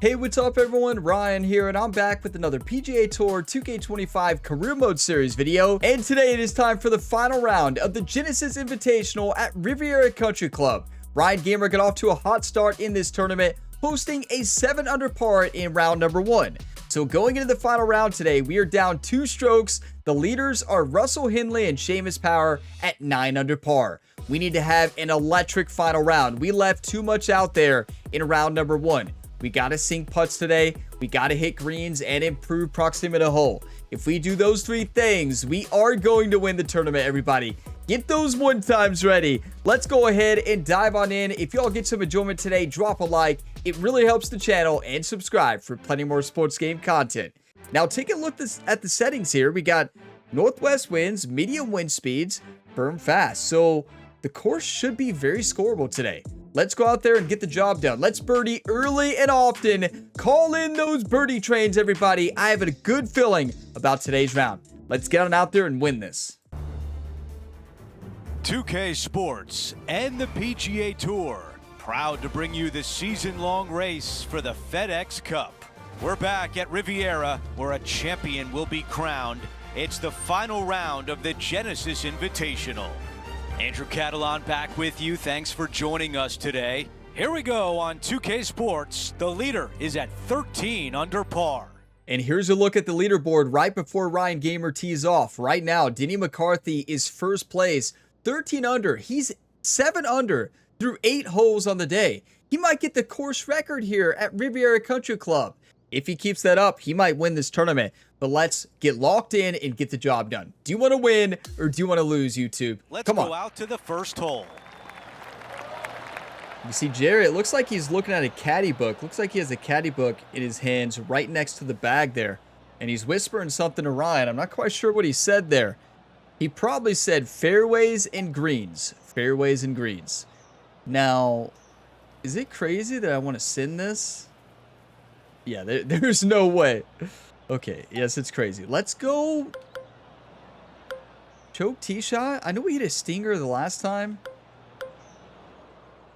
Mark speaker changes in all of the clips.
Speaker 1: Hey, what's up everyone? Ryan here, and I'm back with another PGA Tour 2K25 Career Mode Series video. And today it is time for the final round of the Genesis Invitational at Riviera Country Club. Ryan Gamer got off to a hot start in this tournament, posting a 7 under par in round number 1. So going into the final round today, we are down 2 strokes. The leaders are Russell Henley and Seamus Power at 9 under par. We need to have an electric final round. We left too much out there in round number 1. We got to sink putts today. We got to hit greens and improve proximity to hole. If we do those 3 things, we are going to win the tournament, everybody. Get those 1 times ready. Let's go ahead and dive on in. If y'all get some enjoyment today, drop a like. It really helps the channel, and subscribe for plenty more sports game content. Now, take a look at the settings here. We got northwest winds, medium wind speeds, firm fast. So the course should be very scoreable today. Let's go out there and get the job done. Let's birdie early and often. Call in those birdie trains, everybody. I have a good feeling about today's round. Let's get on out there and win this.
Speaker 2: 2K Sports and the PGA Tour, proud to bring you the season-long race for the FedEx Cup. We're back at Riviera, where a champion will be crowned. It's the final round of the Genesis Invitational. Andrew Catalan back with you. Thanks for joining us today. Here we go on 2K Sports. The leader is at 13 under par.
Speaker 1: And here's a look at the leaderboard right before Ryan Gamer tees off. Right now, Denny McCarthy is first place, 13 under. He's 7 under through 8 holes on the day. He might get the course record here at Riviera Country Club. If he keeps that up, he might win this tournament. But let's get locked in and get the job done. Do you want to win or do you want to lose, YouTube?
Speaker 2: Let's go out to the first hole.
Speaker 1: You see Jerry, it looks like he's looking at a caddy book. Looks like he has a caddy book in his hands right next to the bag there. And he's whispering something to Ryan. I'm not quite sure what he said there. He probably said fairways and greens. Fairways and greens. Now, is it crazy that I want to send this? Yeah, there's no way. Okay, yes, it's crazy. Let's go. Choke tee shot. I know we hit a stinger the last time.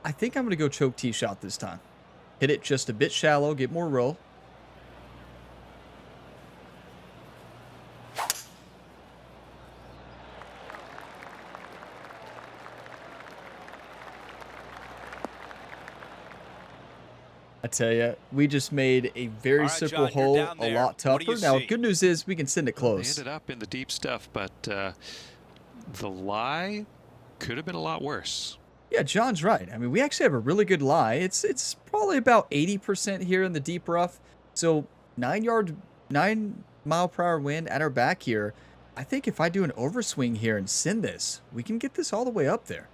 Speaker 1: I think I'm going to go choke tee shot this time. Hit it just a bit shallow, get more roll. I tell you, we just made a very simple hole a lot tougher. Now, good news is we can send it close.
Speaker 3: They ended up in the deep stuff, but the lie could have been a lot worse.
Speaker 1: Yeah, John's right. I mean, we actually have a really good lie. It's probably about 80% here in the deep rough. So 9 mile per hour wind at our back here. I think if I do an overswing here and send this, we can get this all the way up there.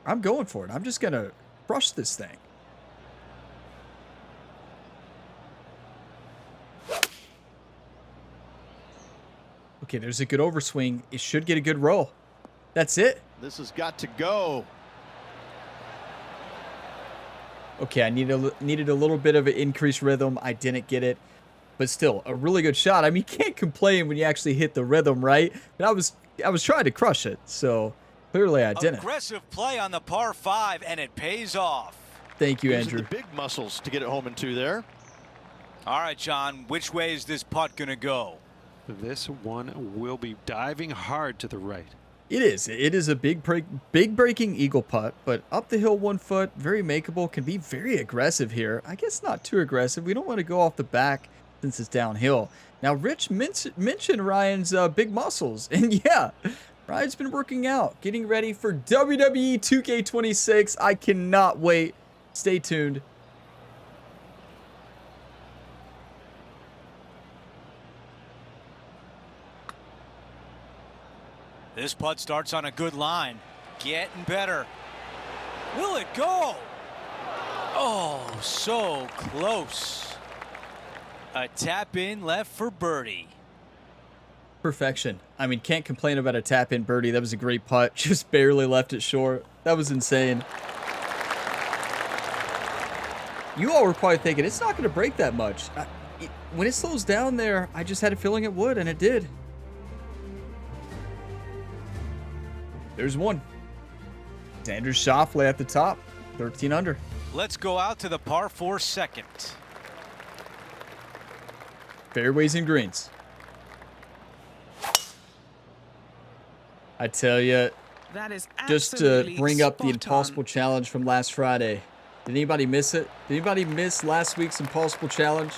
Speaker 1: I'm going for it. I'm just going to crush this thing. Okay, there's a good overswing. It should get a good roll. That's it.
Speaker 4: This has got to go.
Speaker 1: Okay, I needed a little bit of an increased rhythm. I didn't get it, but still a really good shot. I mean, you can't complain when you actually hit the rhythm, right? But I was trying to crush it, so clearly I didn't.
Speaker 2: Aggressive play on the par 5, and it pays off.
Speaker 1: Thank you,
Speaker 4: Using
Speaker 1: Andrew.
Speaker 4: the big muscles to get it home in 2 there.
Speaker 2: All right, John, which way is this putt gonna go?
Speaker 3: This one will be diving hard to the right.
Speaker 1: It is. It is a big breaking eagle putt, but up the hill 1 foot, very makeable, can be very aggressive here. I guess not too aggressive. We don't want to go off the back since it's downhill. Now, Rich mentioned Ryan's big muscles, and yeah, Ryan's been working out, getting ready for WWE 2K26. I cannot wait. Stay tuned.
Speaker 2: This putt starts on a good line. Getting better. Will it go? Oh, so close. A tap in left for birdie.
Speaker 1: Perfection. I mean, can't complain about a tap in birdie. That was a great putt. Just barely left it short. That was insane. You all were probably thinking, it's not going to break that much. When it slows down there, I just had a feeling it would, and it did. There's one. Xander Schauffele at the top, 13 under.
Speaker 2: Let's go out to the par 4 second.
Speaker 1: Fairways and greens. I tell you,
Speaker 5: That is
Speaker 1: just to
Speaker 5: absolutely
Speaker 1: bring up the
Speaker 5: spot
Speaker 1: Impossible
Speaker 5: on.
Speaker 1: Challenge from last Friday. Did anybody miss it? Did anybody miss last week's Impossible Challenge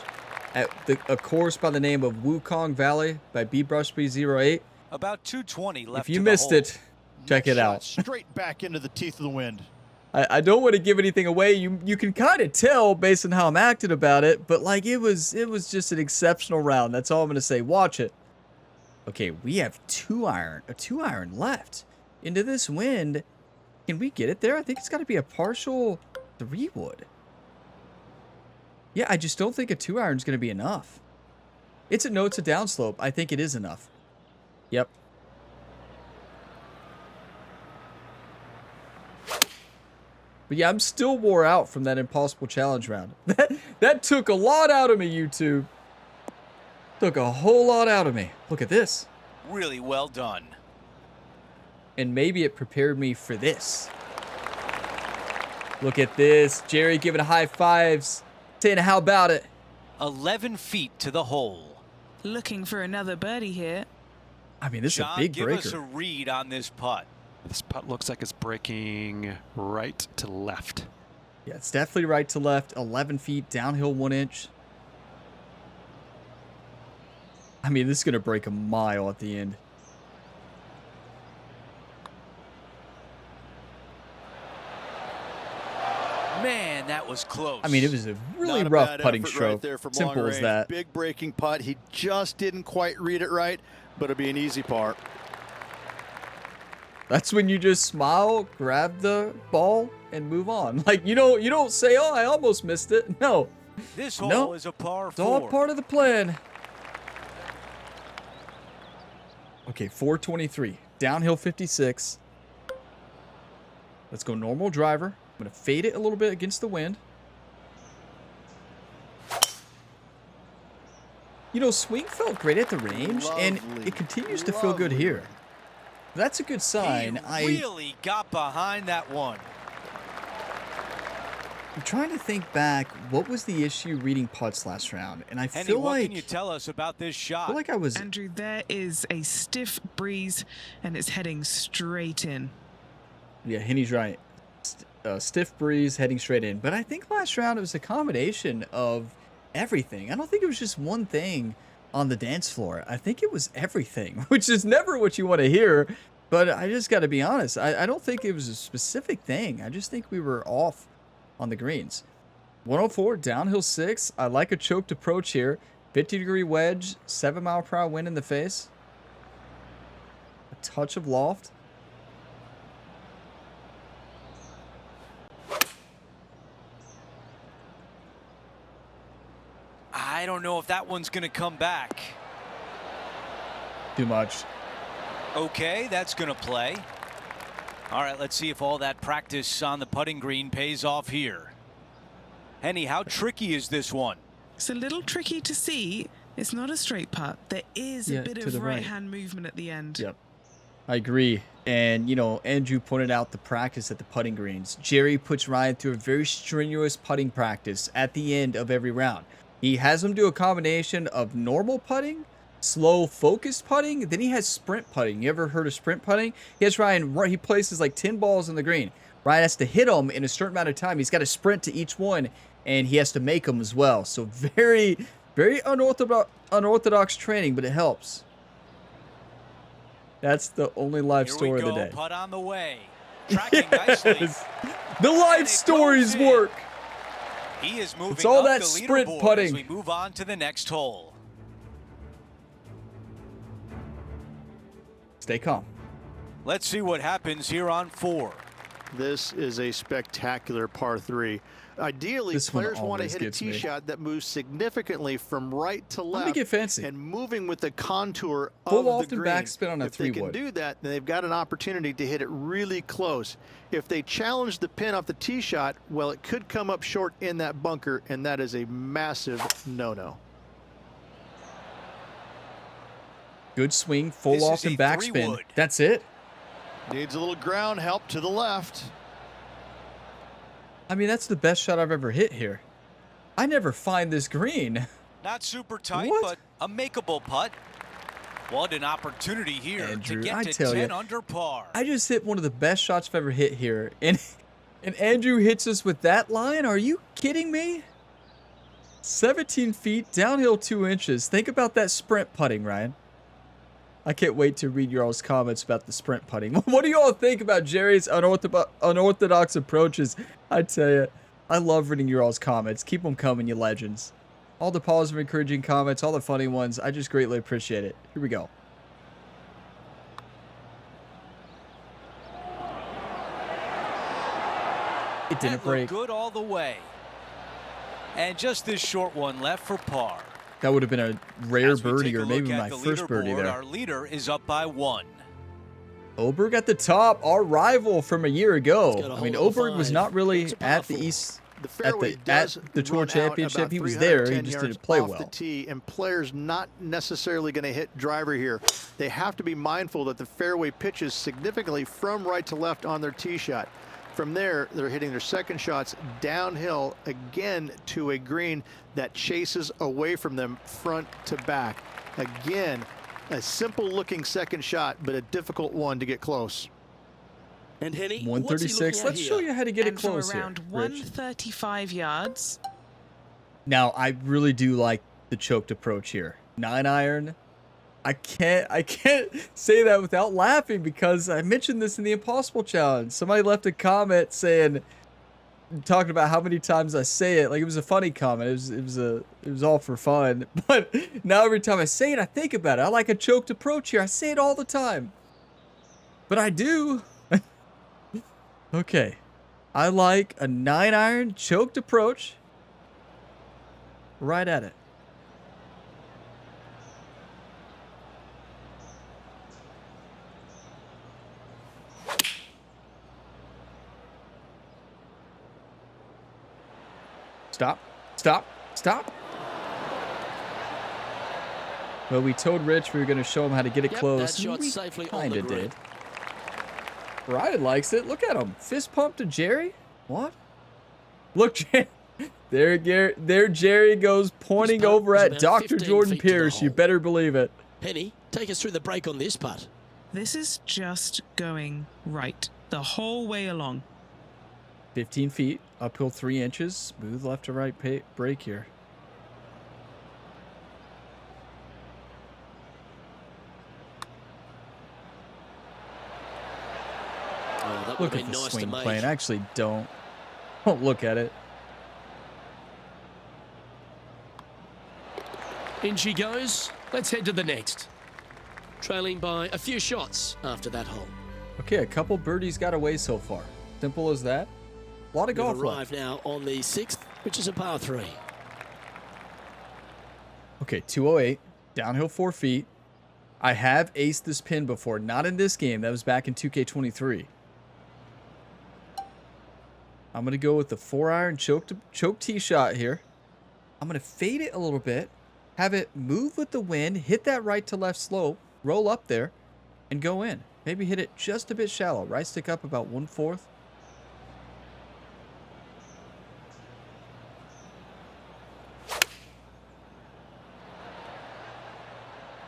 Speaker 1: at a course by the name of Wukong Valley by B-Brushby08?
Speaker 2: About 220 left.
Speaker 1: If you
Speaker 2: to the
Speaker 1: missed
Speaker 2: hole.
Speaker 1: it, check it
Speaker 4: Shot
Speaker 1: out.
Speaker 4: straight back into the teeth of the wind.
Speaker 1: I don't want to give anything away. You can kind of tell based on how I'm acting about it, but like it was just an exceptional round. That's all I'm gonna say. Watch it. Okay, we have a 2-iron left into this wind. Can we get it there? I think it's got to be a partial 3-wood. Yeah, I just don't think a 2-iron is gonna be enough. It's a downslope. I think it is enough. Yep. But yeah, I'm still wore out from that Impossible Challenge round. That took a lot out of me, YouTube. Took a whole lot out of me. Look at this.
Speaker 2: Really well done.
Speaker 1: And maybe it prepared me for this. Look at this. Jerry giving high fives. Saying, how about it?
Speaker 2: 11 feet to the hole.
Speaker 5: Looking for another birdie here.
Speaker 1: I mean, this is a
Speaker 2: John,
Speaker 1: big
Speaker 2: give us a
Speaker 1: breaker.
Speaker 2: read on this putt.
Speaker 3: This putt looks like it's breaking right to left.
Speaker 1: Yeah, it's definitely right to left. 11 feet, downhill 1 inch. I mean, this is going to break a mile at the end.
Speaker 2: Man, that was close.
Speaker 1: I mean, it was a really
Speaker 4: Not a
Speaker 1: rough
Speaker 4: bad
Speaker 1: putting
Speaker 4: effort
Speaker 1: stroke.
Speaker 4: right there from
Speaker 1: Simple
Speaker 4: long
Speaker 1: as
Speaker 4: range.
Speaker 1: that.
Speaker 4: Big breaking putt. He just didn't quite read it right, but it'll be an easy par.
Speaker 1: That's when you just smile, grab the ball, and move on. Like, you don't say, oh, I almost missed it. No.
Speaker 2: this hole
Speaker 1: No.
Speaker 2: is a par
Speaker 1: It's all
Speaker 2: 4.
Speaker 1: part of the plan. Okay, 423. Downhill 56. Let's go normal driver. I'm going to fade it a little bit against the wind. You know, swing felt great at the range, and
Speaker 4: Lovely,
Speaker 1: it continues to feel good
Speaker 4: lovely
Speaker 1: here.
Speaker 4: range.
Speaker 1: That's a good sign.
Speaker 2: He really got behind that one.
Speaker 1: I'm trying to think back, what was the issue reading putts last round? And I
Speaker 2: Henny,
Speaker 1: feel
Speaker 2: what
Speaker 1: like
Speaker 2: can you tell us about this
Speaker 1: I
Speaker 2: shot?
Speaker 1: feel like I was
Speaker 5: Andrew, there is a stiff breeze and it's heading straight in.
Speaker 1: yeah, Henny's right. Stiff breeze heading straight in. But I think last round it was a combination of everything. I don't think it was just one thing on the dance floor. I think it was everything, which is never what you want to hear. But I just got to be honest. I don't think it was a specific thing. I just think we were off on the greens. 104, downhill 6. I like a choked approach here. 50-degree wedge, 7-mile-per-hour wind in the face. A touch of loft.
Speaker 2: I don't know if that one's going to come back.
Speaker 1: Too much.
Speaker 2: Okay, that's going to play. All right, let's see if all that practice on the putting green pays off here. Henny, how tricky is this one?
Speaker 5: It's a little tricky to see. It's not a straight putt. There is
Speaker 1: Yeah,
Speaker 5: a bit
Speaker 1: to
Speaker 5: of
Speaker 1: the right.
Speaker 5: right-hand movement at the end.
Speaker 1: Yep. I agree. And, you know, Andrew pointed out the practice at the putting greens. Jerry puts Ryan through a very strenuous putting practice at the end of every round. He has him do a combination of normal putting, slow focused putting, then he has sprint putting. You ever heard of sprint putting? He has Ryan, he places like 10 balls on the green. Ryan has to hit them in a certain amount of time. He's got to sprint to each one, and he has to make them as well. So very, very unorthodox training, but it helps. That's the only life
Speaker 2: Here
Speaker 1: story
Speaker 2: we go,
Speaker 1: of the day.
Speaker 2: putt on the way. Tracking nicely.
Speaker 1: Yes. The life
Speaker 2: it
Speaker 1: stories
Speaker 2: goes in.
Speaker 1: work.
Speaker 2: He is moving
Speaker 1: It's all
Speaker 2: up
Speaker 1: that
Speaker 2: the
Speaker 1: sprint
Speaker 2: leaderboard
Speaker 1: putting.
Speaker 2: as we move on to the next hole.
Speaker 1: Stay calm.
Speaker 2: Let's see what happens here on 4.
Speaker 4: This is a spectacular par 3. Ideally,
Speaker 1: This one
Speaker 4: players want to
Speaker 1: always
Speaker 4: hit a
Speaker 1: gets
Speaker 4: tee
Speaker 1: me.
Speaker 4: shot that moves significantly from right to
Speaker 1: Let me
Speaker 4: left
Speaker 1: get fancy.
Speaker 4: and moving with the contour
Speaker 1: Full
Speaker 4: of
Speaker 1: loft
Speaker 4: the
Speaker 1: and
Speaker 4: green.
Speaker 1: backspin on a
Speaker 4: If they can
Speaker 1: 3-wood.
Speaker 4: do that, then they've got an opportunity to hit it really close. If they challenge the pin off the tee shot, well, it could come up short in that bunker, and that is a massive no-no.
Speaker 1: Good swing, full
Speaker 2: This
Speaker 1: loft
Speaker 2: is
Speaker 1: and
Speaker 2: a
Speaker 1: backspin.
Speaker 2: 3-wood.
Speaker 1: That's it.
Speaker 4: Needs a little ground help to the left.
Speaker 1: I mean, that's the best shot I've ever hit here. I never find this green.
Speaker 2: Not super tight,
Speaker 1: What?
Speaker 2: but a makeable putt. What an opportunity here
Speaker 1: Andrew,
Speaker 2: to get
Speaker 1: I
Speaker 2: to
Speaker 1: tell
Speaker 2: 10
Speaker 1: ya,
Speaker 2: under par.
Speaker 1: I just hit one of the best shots I've ever hit here. And Andrew hits us with that line? Are you kidding me? 17 feet, downhill 2 inches. Think about that sprint putting, Ryan. I can't wait to read your all's comments about the sprint putting. What do you all think about Jerry's unorthodox approaches? I tell you, I love reading your all's comments. Keep them coming, you legends. All the positive, encouraging comments, all the funny ones. I just greatly appreciate it. Here we go. It didn't break.
Speaker 2: Good all the way. And just this short one left for par.
Speaker 1: That would have been a rare
Speaker 2: As we
Speaker 1: birdie
Speaker 2: take a
Speaker 1: or maybe
Speaker 2: look
Speaker 1: my
Speaker 2: at the
Speaker 1: first birdie
Speaker 2: leaderboard,
Speaker 1: there.
Speaker 2: Our leader is up by 1.
Speaker 1: Oberg at the top, our rival from a year ago.
Speaker 6: got a
Speaker 1: I mean,
Speaker 6: hole of
Speaker 1: Oberg was
Speaker 6: 5.
Speaker 1: not really
Speaker 6: It's a
Speaker 1: at
Speaker 6: par
Speaker 1: the
Speaker 6: 4.
Speaker 1: East
Speaker 4: The
Speaker 1: at
Speaker 4: fairway
Speaker 1: the
Speaker 4: does
Speaker 1: Tour
Speaker 4: run out
Speaker 1: Championship.
Speaker 4: about
Speaker 1: He was there. He
Speaker 4: 310
Speaker 1: just
Speaker 4: yards
Speaker 1: didn't play
Speaker 4: off
Speaker 1: well.
Speaker 4: the tee, and players not necessarily going to hit driver here. They have to be mindful that the fairway pitches significantly from right to left on their tee shot. From there, they're hitting their second shots downhill again to a green that chases away from them front to back. Again, a simple looking second shot, but a difficult one to get close.
Speaker 6: And Henny,
Speaker 1: 136. Let's show you how to get it
Speaker 5: And
Speaker 1: close
Speaker 5: from
Speaker 1: here,
Speaker 5: around
Speaker 1: Rich.
Speaker 5: 135 yards.
Speaker 1: Now, I really do like the choked approach here. 9-iron. I can't say that without laughing because I mentioned this in the Impossible Challenge. Somebody left a comment saying, talking about how many times I say it. Like, it was a funny comment. It was all for fun. But now every time I say it, I think about it. I like a choked approach here. I say it all the time. But I do. Okay. I like a 9-iron choked approach. Right at it. Stop. Stop. Stop. Well, we told Rich we were going to show him how to get it
Speaker 6: Yep,
Speaker 1: close.
Speaker 6: that shot's
Speaker 1: We
Speaker 6: safely on
Speaker 1: kind
Speaker 6: the
Speaker 1: of
Speaker 6: green.
Speaker 1: did. Ryan likes it. Look at him. Fist pump to Jerry. What? Look, there Jerry goes pointing
Speaker 6: This putt
Speaker 1: over
Speaker 6: was
Speaker 1: at
Speaker 6: about
Speaker 1: Dr.
Speaker 6: 15
Speaker 1: Jordan
Speaker 6: feet to the
Speaker 1: Pierce. You
Speaker 6: hole.
Speaker 1: better believe it.
Speaker 6: Henny, take us through the break on this putt.
Speaker 5: This is just going right the whole way along.
Speaker 1: 15 feet, uphill 3 inches. Smooth left to right break here.
Speaker 6: Oh, that would
Speaker 1: Look
Speaker 6: have
Speaker 1: at
Speaker 6: been
Speaker 1: the
Speaker 6: nice
Speaker 1: swing
Speaker 6: to make.
Speaker 1: plane. Actually, don't look at it.
Speaker 6: In she goes. Let's head to the next. Trailing by a few shots after that hole.
Speaker 1: Okay, a couple birdies got away so far. Simple as that. A lot of
Speaker 6: We've
Speaker 1: golf left.
Speaker 6: arrived now on the 6th, which is a par 3.
Speaker 1: Okay, 208, downhill 4 feet. I have aced this pin before, not in this game. That was back in 2K23. I'm going to go with the 4-iron choke tee shot here. I'm going to fade it a little bit, have it move with the wind, hit that right to left slope, roll up there, and go in. Maybe hit it just a bit shallow. Right stick up about 1/4.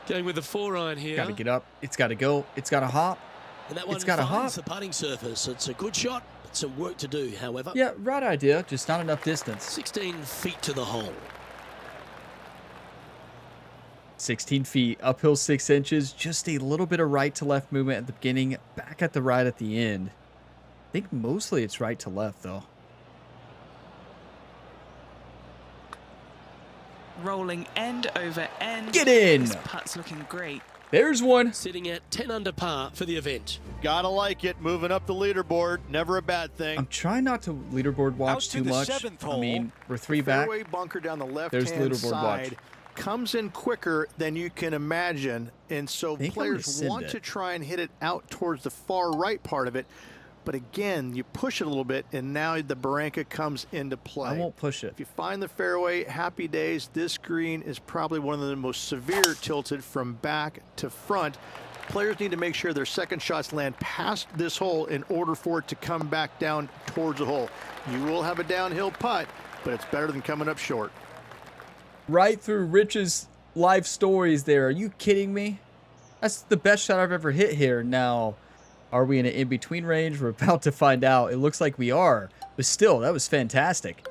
Speaker 6: Going with the 4-iron here.
Speaker 1: Got to get up. It's got to go. It's got to hop.
Speaker 6: And that one
Speaker 1: It's got a
Speaker 6: finds
Speaker 1: hop.
Speaker 6: the putting surface. It's a good shot, but some work to do, however.
Speaker 1: Yeah, right idea. Just not enough distance.
Speaker 6: 16 feet to the hole.
Speaker 1: 16 feet, uphill 6 inches, just a little bit of right to left movement at the beginning, back at the right at the end. I think mostly it's right to left, though.
Speaker 5: Rolling end over end.
Speaker 1: Get in!
Speaker 5: This putt's looking great.
Speaker 1: There's one.
Speaker 6: Sitting at 10 under par for the event.
Speaker 4: Gotta like it. Moving up the leaderboard. Never a bad thing.
Speaker 1: I'm trying not to leaderboard
Speaker 2: Out
Speaker 1: watch
Speaker 2: to
Speaker 1: too
Speaker 2: the
Speaker 1: much.
Speaker 2: 7th
Speaker 1: I
Speaker 2: hole.
Speaker 1: mean, we're 3 back.
Speaker 4: Fairway bunker down the
Speaker 1: There's
Speaker 4: left-hand
Speaker 1: leaderboard watch.
Speaker 4: side comes in quicker than you can imagine, and so
Speaker 1: Think I'm gonna
Speaker 4: players
Speaker 1: send
Speaker 4: want
Speaker 1: it.
Speaker 4: to try and hit it out towards the far right part of it. But again, you push it a little bit, and now the Barranca comes into play.
Speaker 1: I won't push it.
Speaker 4: If you find the fairway, happy days. This green is probably one of the most severe tilted from back to front. Players need to make sure their second shots land past this hole in order for it to come back down towards the hole. You will have a downhill putt, but it's better than coming up short.
Speaker 1: Right through Rich's life stories there. Are you kidding me? That's the best shot I've ever hit here. Now, are we in an in-between range? We're about to find out. It looks like we are. But still, that was fantastic.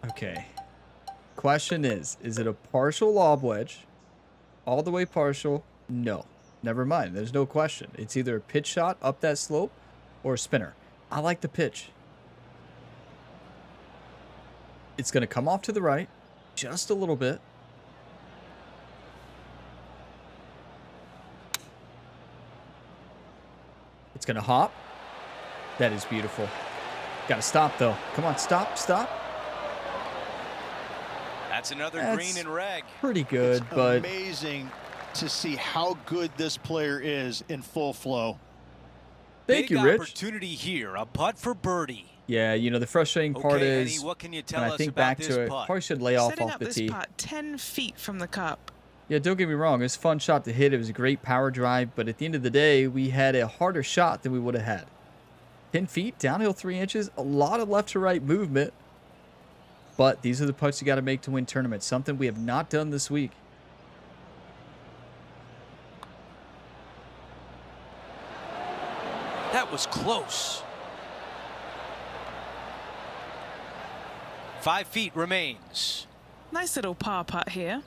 Speaker 1: Okay. Question is it a partial lob wedge? All the way partial? No. Never mind. There's no question. It's either a pitch shot up that slope or a spinner. I like the pitch. It's going to come off to the right just a little bit. It's going to hop. That is beautiful. Got to stop, though. Come on, stop.
Speaker 2: That's another green and reg.
Speaker 1: Pretty good,
Speaker 4: it's
Speaker 1: but
Speaker 4: amazing to see how good this player is in full flow.
Speaker 1: Thank you,
Speaker 2: Big
Speaker 1: Rich.
Speaker 2: Opportunity here, a putt for birdie.
Speaker 1: Yeah, you know, the frustrating part is,
Speaker 2: Eddie, what can you tell
Speaker 1: when I
Speaker 2: us
Speaker 1: think
Speaker 2: about
Speaker 1: back
Speaker 2: this
Speaker 1: to it,
Speaker 2: putt?
Speaker 1: probably should lay off
Speaker 5: Setting up
Speaker 1: the
Speaker 5: this
Speaker 1: tee.
Speaker 5: putt 10 feet from the cup.
Speaker 1: Yeah, don't get me wrong. It was a fun shot to hit. It was a great power drive, but at the end of the day, we had a harder shot than we would have had. 10 feet, downhill 3 inches, a lot of left to right movement. But these are the putts you got to make to win tournaments. Something we have not done this week.
Speaker 2: That was close. 5 feet remains.
Speaker 5: Nice little par putt here.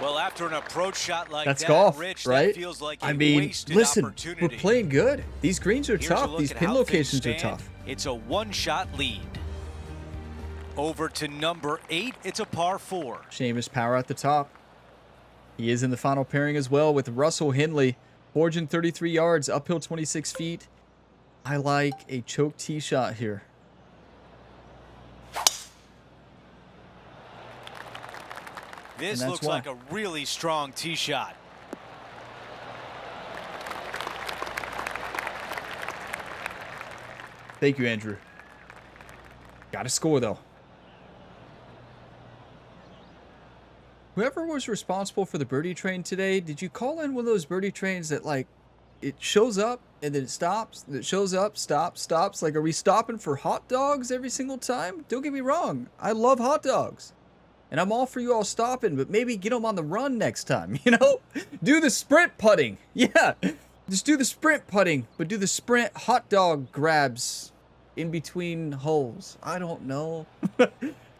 Speaker 2: Well, after an approach shot like
Speaker 1: That's
Speaker 2: that,
Speaker 1: golf,
Speaker 2: Rich,
Speaker 1: right?
Speaker 2: that feels like
Speaker 1: I
Speaker 2: a
Speaker 1: mean,
Speaker 2: wasted
Speaker 1: listen,
Speaker 2: opportunity.
Speaker 1: we're playing good. These greens are
Speaker 2: Here's a
Speaker 1: tough.
Speaker 2: look
Speaker 1: These
Speaker 2: at
Speaker 1: pin
Speaker 2: how things
Speaker 1: locations are
Speaker 2: stand.
Speaker 1: tough.
Speaker 2: It's a one-shot lead. Over to number 8. It's a par 4.
Speaker 1: Seamus Power at the top. He is in the final pairing as well with Russell Henley. 433 yards, uphill 26 feet. I like a choke tee shot here.
Speaker 2: This looks like a really strong tee shot.
Speaker 1: Thank you, Andrew. Got to score, though. Whoever was responsible for the birdie train today, did you call in one of those birdie trains that, like, it shows up and then it stops, and it shows up, stops? Like, are we stopping for hot dogs every single time? Don't get me wrong. I love hot dogs. And I'm all for you all stopping, but maybe get them on the run next time, you know? Do the sprint putting. Yeah, just do the sprint putting, but do the sprint hot dog grabs in between holes. I don't know.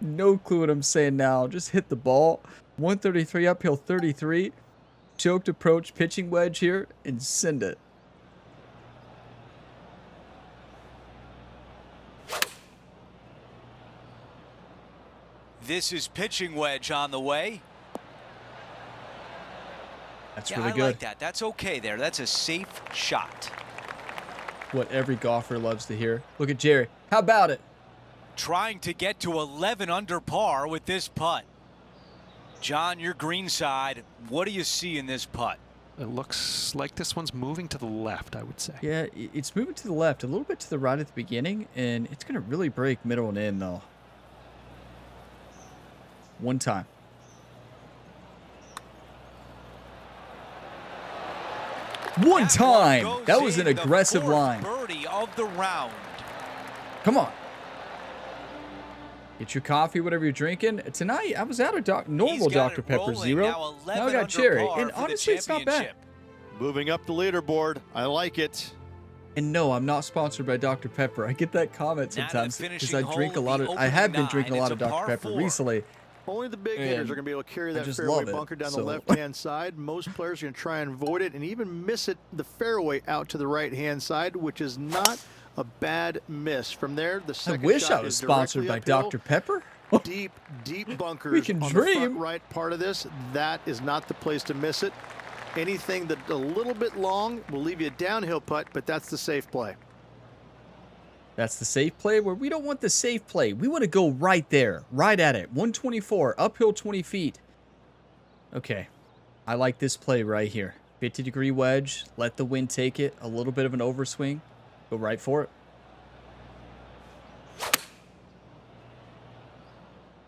Speaker 1: No clue what I'm saying now. Just hit the ball. 133 uphill 33. Choked approach pitching wedge here and send it.
Speaker 2: This is pitching wedge on the way.
Speaker 1: That's
Speaker 2: Yeah,
Speaker 1: really
Speaker 2: I
Speaker 1: good.
Speaker 2: like that. That's okay there. That's a safe shot.
Speaker 1: What every golfer loves to hear. Look at Jerry. How about it?
Speaker 2: Trying to get to 11 under par with this putt. John, your green side, what do you see in this putt?
Speaker 3: It looks like this one's moving to the left, I would say.
Speaker 1: Yeah, it's moving to the left, a little bit to the right at the beginning, and it's going to really break middle and in, though. One time. One time! That was an aggressive line.
Speaker 2: Birdie of the round.
Speaker 1: Come on. Get your coffee, whatever you're drinking. Tonight, I was out of normal Dr. Pepper Zero. Now I got cherry. And honestly, it's not bad.
Speaker 4: Moving up the leaderboard. I like it.
Speaker 1: And no, I'm not sponsored by Dr. Pepper. I get that comment sometimes because I drink a lot of. I have been drinking a lot of Dr. Pepper recently.
Speaker 4: Only the big hitters are going to be able to carry that
Speaker 1: just
Speaker 4: fairway
Speaker 1: love it,
Speaker 4: bunker down
Speaker 1: so.
Speaker 4: the left-hand side. Most players are going to try and avoid it and even miss it the fairway out to the right-hand side, which is not a bad miss. From there, the
Speaker 1: I
Speaker 4: second
Speaker 1: wish
Speaker 4: shot
Speaker 1: I was
Speaker 4: is
Speaker 1: sponsored by
Speaker 4: directly uphill.
Speaker 1: Dr. Pepper.
Speaker 4: Deep, deep bunkers
Speaker 1: We can
Speaker 4: on the
Speaker 1: dream.
Speaker 4: front right part of this. That is not the place to miss it. Anything that a little bit long will leave you a downhill putt, but that's the safe play.
Speaker 1: That's the safe play where we don't want the safe play. We want to go right there, right at it. 124, uphill 20 feet. Okay. I like this play right here. 50-degree wedge. Let the wind take it. A little bit of an overswing. Go right for it.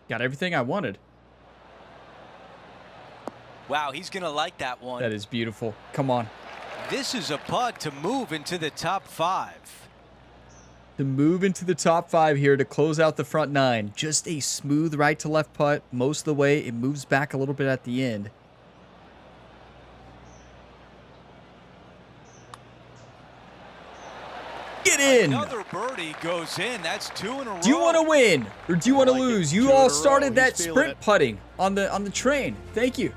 Speaker 1: Got everything I wanted.
Speaker 2: Wow, he's going to like that one.
Speaker 1: That is beautiful. Come on.
Speaker 2: This is a putt to move into the top 5.
Speaker 1: To move into the top 5 here to close out the front 9. Just a smooth right to left putt most of the way. It moves back a little bit at the end. Get in.
Speaker 2: Another birdie goes in. That's 2 in a row.
Speaker 1: Do you want to win or do you want to lose? You all started that
Speaker 4: He's feeling
Speaker 1: sprint
Speaker 4: it.
Speaker 1: putting on the train. Thank you.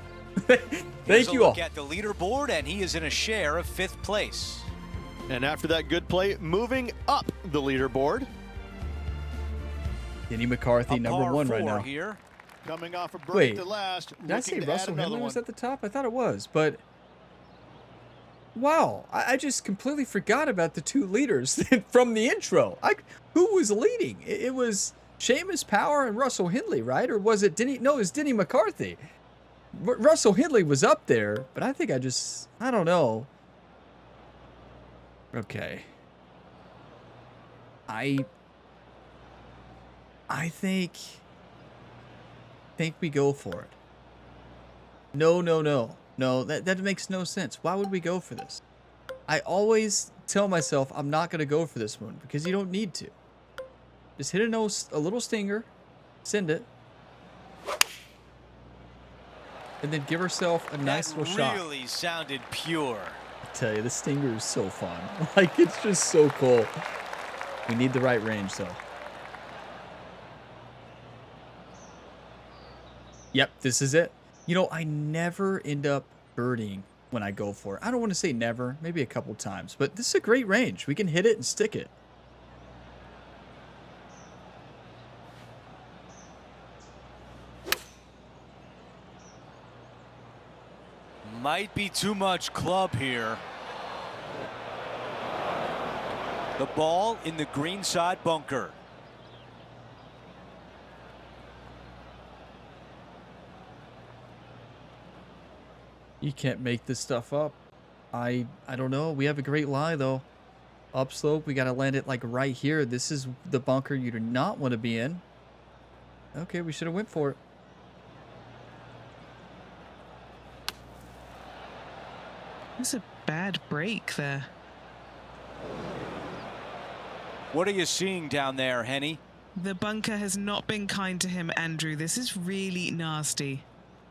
Speaker 2: Here's
Speaker 1: Thank
Speaker 2: a
Speaker 1: you all.
Speaker 2: look at the leaderboard, and he is in a share of 5th place.
Speaker 4: And after that good play, moving up the leaderboard.
Speaker 1: Denny McCarthy,
Speaker 2: A
Speaker 1: number
Speaker 2: par
Speaker 1: 1 right
Speaker 2: 4
Speaker 1: now.
Speaker 2: here.
Speaker 4: Coming off a break
Speaker 1: Wait,
Speaker 4: to last.
Speaker 1: Did I say
Speaker 4: looking to add
Speaker 1: Russell
Speaker 4: another
Speaker 1: Henley was
Speaker 4: one.
Speaker 1: at the top? I thought it was, but wow, I just completely forgot about the 2 leaders from the intro. Who was leading? It was Seamus Power and Russell Henley, right? Or was it Denny? No, it was Denny McCarthy. Russell Henley was up there, but I think I don't know. Okay. I think we go for it. No. No, that makes no sense. Why would we go for this? I always tell myself I'm not going to go for this one because you don't need to. Just hit a little stinger, send it, and then give herself a nice little shot.
Speaker 2: That really sounded pure.
Speaker 1: I tell you, the stinger is so fun. Like, it's just so cool. We need the right range, though. Yep, this is it. You know, I never end up birdieing when I go for it. I don't want to say never, maybe a couple times, but this is a great range. We can hit it and stick it.
Speaker 2: Might be too much club here. The ball in the green side bunker.
Speaker 1: You can't make this stuff up. I don't know. We have a great lie, though. Upslope, we got to land it like right here. This is the bunker you do not want to be in. Okay, we should have went for it.
Speaker 5: It's a bad break there.
Speaker 2: What are you seeing down there, Henny?
Speaker 5: The bunker has not been kind to him, Andrew. This is really nasty.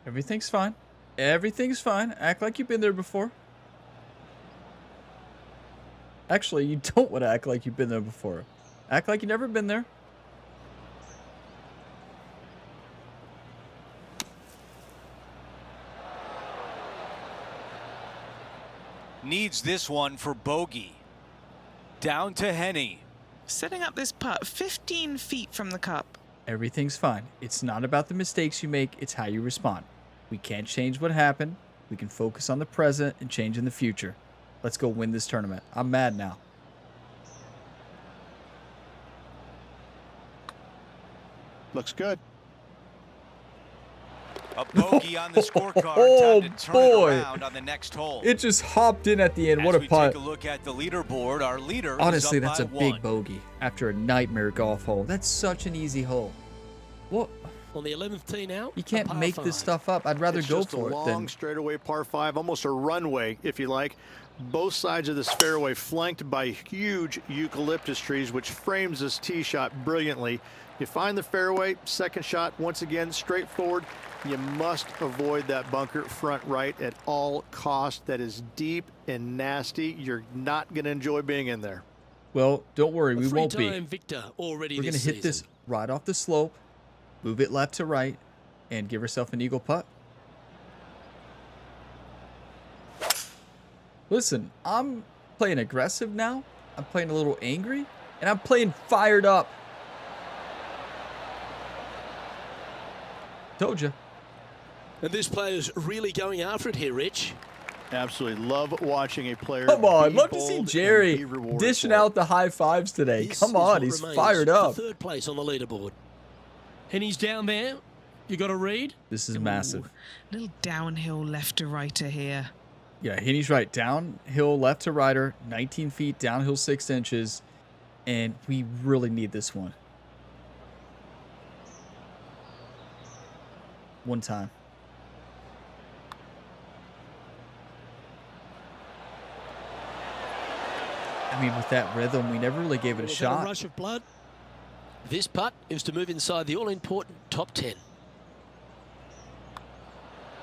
Speaker 1: Everything's fine. Everything's fine. Act like you've been there before. Actually, you don't want to act like you've been there before. Act like you've never been there.
Speaker 2: Needs this one for bogey. Down to Henny.
Speaker 5: Setting up this putt 15 feet from the cup.
Speaker 1: Everything's fine. It's not about the mistakes you make. It's how you respond. We can't change what happened. We can focus on the present and change in the future. Let's go win this tournament. I'm mad now.
Speaker 4: Looks good.
Speaker 2: A bogey on the scorecard.
Speaker 1: Oh,
Speaker 2: Time to turn
Speaker 1: boy.
Speaker 2: it around on the next hole.
Speaker 1: It just hopped in at the end.
Speaker 2: As
Speaker 1: What a
Speaker 2: we
Speaker 1: putt.
Speaker 2: take a look at the leaderboard, our leader
Speaker 1: Honestly,
Speaker 2: is up
Speaker 1: that's a
Speaker 2: by
Speaker 1: big
Speaker 2: 1.
Speaker 1: bogey after a nightmare golf hole. That's such an easy hole. What?
Speaker 6: On the 11th tee now.
Speaker 1: You
Speaker 6: a
Speaker 1: can't
Speaker 6: par
Speaker 1: make
Speaker 6: 5.
Speaker 1: this stuff up. I'd rather
Speaker 4: It's
Speaker 1: go
Speaker 4: just a
Speaker 1: for it
Speaker 4: long
Speaker 1: than...
Speaker 4: straightaway par 5, almost a runway, if you like. Both sides of this fairway flanked by huge eucalyptus trees, which frames this tee shot brilliantly. You find the fairway, second shot, once again, straightforward. You must avoid that bunker front right at all costs. That is deep and nasty. You're not going to enjoy being in there.
Speaker 1: Well, don't worry.
Speaker 6: A
Speaker 1: We won't be.
Speaker 6: three-time victor already
Speaker 1: We're going to
Speaker 6: this
Speaker 1: hit this
Speaker 6: season.
Speaker 1: right off the slope, move it left to right, and give herself an eagle putt. Listen, I'm playing aggressive now. I'm playing a little angry, and I'm playing fired up. Told you.
Speaker 6: And this player's really going after it here, Rich.
Speaker 4: Absolutely love watching a player.
Speaker 1: Come on,
Speaker 4: be
Speaker 1: love to see
Speaker 4: bold and
Speaker 1: Jerry
Speaker 4: be rewarded
Speaker 1: dishing
Speaker 4: for it.
Speaker 1: out the high fives today.
Speaker 6: This
Speaker 1: Come
Speaker 6: is
Speaker 1: on,
Speaker 6: what
Speaker 1: he's
Speaker 6: remains
Speaker 1: fired
Speaker 6: for
Speaker 1: up.
Speaker 6: third place on the leaderboard. Henny's down there. You got a read?
Speaker 1: This is massive.
Speaker 5: Little downhill left to righter here.
Speaker 1: Yeah, Henny's right. Downhill left to righter, 19 feet, downhill 6 inches, and we really need this one. One time. I mean, with that rhythm, we never really gave it a
Speaker 6: Was that
Speaker 1: shot.
Speaker 6: a rush of blood? This putt is to move inside the all-important top 10.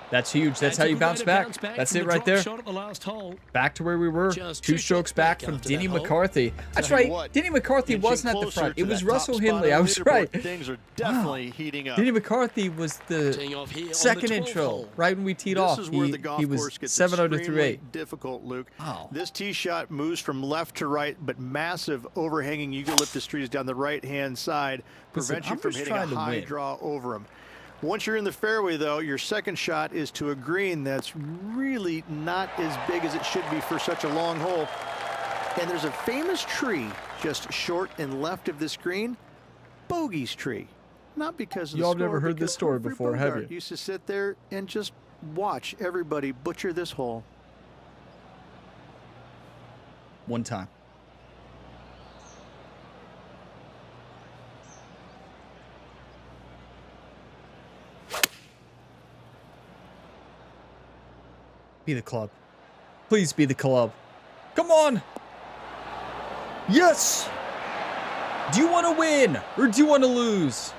Speaker 1: That's huge. That's how you bounce back. That's it right there.
Speaker 6: Shot at the last hole.
Speaker 1: Back to where we were.
Speaker 6: Just
Speaker 1: 2
Speaker 6: 2
Speaker 1: strokes
Speaker 6: shots
Speaker 1: back
Speaker 6: back
Speaker 1: from
Speaker 6: after
Speaker 1: Denny
Speaker 6: that hole.
Speaker 1: McCarthy. That's
Speaker 4: Tell you
Speaker 1: right.
Speaker 4: what,
Speaker 1: Denny McCarthy
Speaker 4: inching
Speaker 1: wasn't at the
Speaker 4: closer
Speaker 1: front.
Speaker 4: to
Speaker 1: It was
Speaker 4: that
Speaker 1: Russell
Speaker 4: top spot
Speaker 1: Henley.
Speaker 4: on
Speaker 1: I
Speaker 4: the
Speaker 1: was
Speaker 4: leaderboard,
Speaker 1: right.
Speaker 4: Things are definitely heating up.
Speaker 1: Denny McCarthy was
Speaker 6: Teeing
Speaker 1: the
Speaker 6: off here on the
Speaker 1: second
Speaker 6: 12th
Speaker 1: intro,
Speaker 6: hole.
Speaker 1: right when we teed
Speaker 4: This
Speaker 1: off.
Speaker 4: is where the golf
Speaker 1: he
Speaker 4: course
Speaker 1: was
Speaker 4: gets
Speaker 1: 7 under
Speaker 4: extremely
Speaker 1: 3-8.
Speaker 4: difficult, Luke.
Speaker 1: Wow.
Speaker 4: This tee shot moves from left to right, but massive overhanging eucalyptus trees down the right-hand side
Speaker 1: Listen,
Speaker 4: prevent you
Speaker 1: I'm
Speaker 4: from
Speaker 1: just
Speaker 4: hitting a
Speaker 1: trying to
Speaker 4: high
Speaker 1: win.
Speaker 4: draw over them. Once you're in the fairway, though, your second shot is to a green that's really not as big as it should be for such a long hole. And there's a famous tree just short and left of this green, Bogey's tree. Not because of
Speaker 1: Y'all
Speaker 4: the
Speaker 1: have never
Speaker 4: score,
Speaker 1: heard this
Speaker 4: because
Speaker 1: story
Speaker 4: Humphrey
Speaker 1: before, have
Speaker 4: Bogart
Speaker 1: you?
Speaker 4: used to sit there and just watch everybody butcher this hole.
Speaker 1: One time. Be the club. Please be the club. Come on. Yes. Do you want to win or do you want to lose?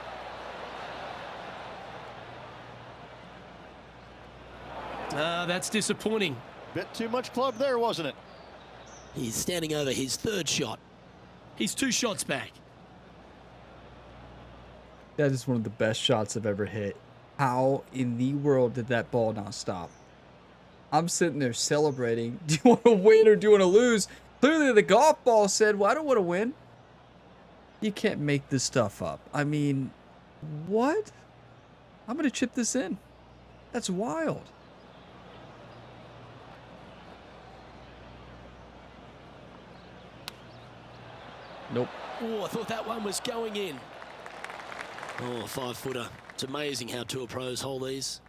Speaker 6: That's disappointing.
Speaker 4: Bit too much club there, wasn't it?
Speaker 6: He's standing over his third shot. He's 2 shots back.
Speaker 1: That is one of the best shots I've ever hit. How in the world did that ball not stop? I'm sitting there celebrating. Do you want to win or do you want to lose? Clearly the golf ball said, well, I don't want to win. You can't make this stuff up. I mean, what? I'm going to chip this in. That's wild. Nope.
Speaker 6: Oh, I thought that one was going in. Oh, 5-footer. It's amazing how tour pros hold these.